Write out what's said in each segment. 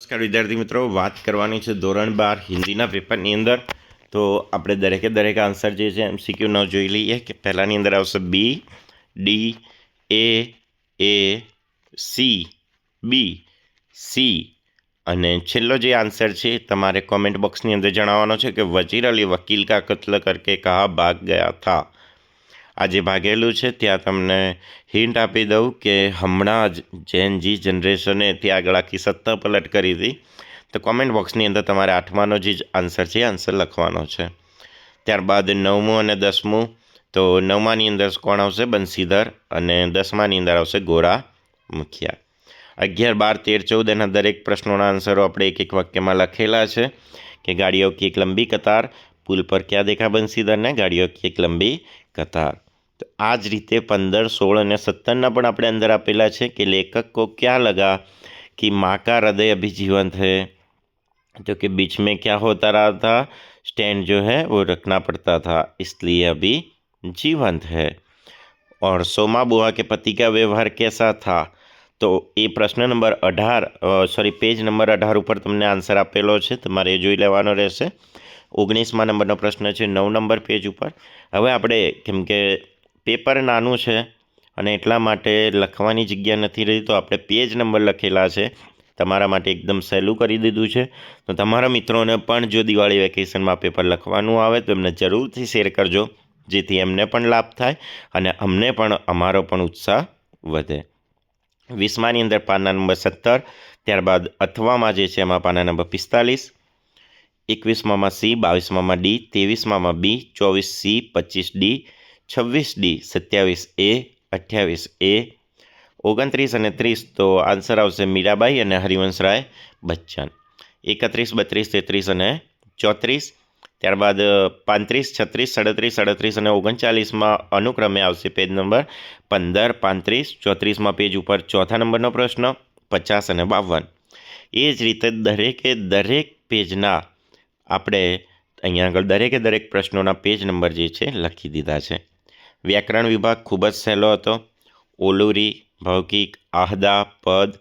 નમસ્કાર વિદ્યાર્થી મિત્રો, વાત કરવાની છે ધોરણ 12 હિન્દીના પેપરની અંદર। તો આપણે દરેકે દરેક આન્સર જે છે MCQ ન જોઈ લઈએ કે પહેલાની અંદર આવશે બી, ડી, એ, સી, બી, સી અને છેલ્લો જે આન્સર છે તમારે કોમેન્ટ બોક્સની અંદર જણાવવાનો છે કે વજીર અલી વકીલ કા કત્લ કરકે કહા ભાગ ગયા થા। આ જે ભાગેલું છે ત્યાં તમને હિન્ટ આપી દઉં કે હમણાં જ જેન જી જનરેશને ત્યાં આગળ આખી સત્તા પલટ કરી હતી। તો કોમેન્ટ બોક્સની અંદર તમારે 8માનો જે આન્સર છે આન્સર લખવાનો છે। ત્યારબાદ 9મું અને 10મું, તો 9માની અંદર કોણ આવશે? બંસીધર, અને 10માની અંદર આવશે ગોરા મુખિયા। 11, 12, 13, 14 એના દરેક પ્રશ્નોના આન્સરો આપણે એક એક વાક્યમાં લખેલા છે કે ગાડીઓ કી એક લંબી કતાર, પુલ પર ક્યાં દેખા બંસીધર ને? ગાડીઓ કી એક લંબી કતાર। તો આ જ રીતે 15, 16 અને 17ના પણ આપણે અંદર આપેલા છે કે લેખક को क्या लगा कि माँ का हृदय अभी जीवंत है, तो कि बीच में क्या होता रहा था? स्टैंड जो है वो रखना पड़ता था, इसलिए अभी जीवंत है। और सोमा बुआ के पति का व्यवहार कैसा था? तो એ પ્રશ્ન નંબર 18 પેજ નંબર 18 ઉપર તમને આન્સર આપેલો છે, તમારે એ જોઈ લેવાનો રહેશે। 19મા નંબરનો પ્રશ્ન છે 9 નંબર પેજ ઉપર। હવે આપણે કેમ કે પેપર નાનું છે અને એટલા માટે લખવાની જગ્યા નથી રહી, તો આપણે પેજ નંબર લખેલા છે તમારા માટે એકદમ સહેલું કરી દીધું છે। તો તમારા મિત્રોને પણ જો દિવાળી વેકેશનમાં પેપર લખવાનું આવે તો એમને જરૂરથી શેર કરજો, જેથી એમને પણ લાભ થાય અને અમને પણ અમારો પણ ઉત્સાહ વધે। 20માની અંદર પાના નંબર 17, ત્યારબાદ અથવામાં જે છે એમાં પાના નંબર 45, 21મામાં સી, 22મામાં ડી, 23મામાં બી, 24 સી, 25 ડી, 26 ડી, 27 એ, 28 એ, 29 અને 30 તો આન્સર આવશે મીરાબાઈ અને હરિવંશરાય બચ્ચન। 31, 32, 33 અને 34, ત્યારબાદ 35, 36, 37, 38 અને 39માં અનુક્રમે આવશે પેજ નંબર 15, 35, 34માં પેજ ઉપર ચોથા નંબરનો પ્રશ્ન, 50 અને 52। એ જ રીતે દરેકે દરેક પેજના આપણે અહીંયા આગળ દરેકે દરેક પ્રશ્નોના પેજ નંબર જે છે લખી દીધા છે। વ્યાકરણ વિભાગ ખૂબ જ સહેલો હતો। ઓલુરી, ભૌતિક, આહદા, પદ,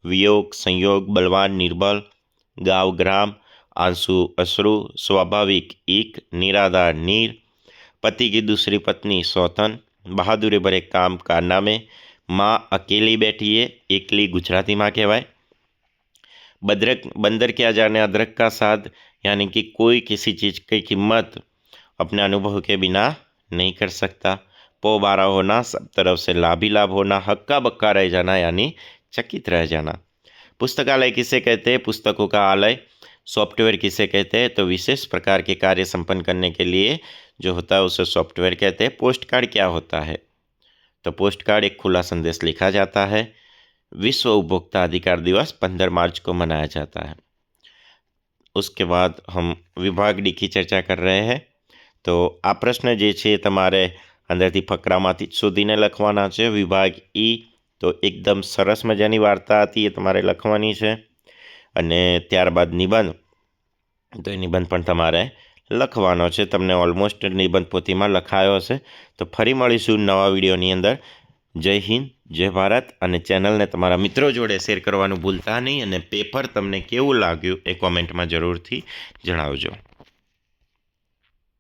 વિયોગ, સંયોગ, બલવાન, નિર્બલ, ગાવ, ગ્રામ, आंसू, अश्रु, स्वाभाविक, ईक, निराधार, नीर, पति की दूसरी पत्नी, सौतन, बहादुरी भरे काम, कारनामे, माँ अकेली बैठी है, एकली गुजराती माँ कहवाय। बंदर क्या जाने अदरक का साथ, यानी कि कोई किसी चीज़ की कीमत अपने अनुभव के बिना नहीं कर सकता। पोबारा होना, सब तरफ से लाभ ही लाभ होना, हक्का बक्का रह जाना यानी चकित रह जाना। पुस्तकालय किसे कहते हैं? पुस्तकों का आलय। सॉफ्टवेयर किसे कहते हैं? तो विशेष प्रकार के कार्य संपन्न करने के लिए जो होता है उसे सॉफ्टवेयर कहते हैं। पोस्ट कार्ड क्या होता है? तो पोस्ट कार्ड एक खुला संदेश लिखा जाता है। विश्व उपभोक्ता अधिकार दिवस 15 मार्च को मनाया जाता है। उसके बाद हम विभाग डी की चर्चा कर रहे हैं। तो आ प्रश्न जे छे तमारे अंदरथी फकरामांथी शोधीने लखवाना छे। विभाग ई तो एकदम सरस मजानी वार्ता हती, ए तमारे लखवानी छे। અને ત્યારબાદ નિબંધ, તો એ નિબંધ પણ તમારે લખવાનો છે। તમને ઓલમોસ્ટ નિબંધ પોથીમાં લખાયો હશે। તો ફરી મળીશું નવા વિડીયોની અંદર। જય હિન્દ, જય ભારત, અને ચેનલને તમારા મિત્રો જોડે શેર કરવાનું ભૂલતા નહીં। અને પેપર તમને કેવું લાગ્યું એ કોમેન્ટમાં જરૂરથી જણાવજો।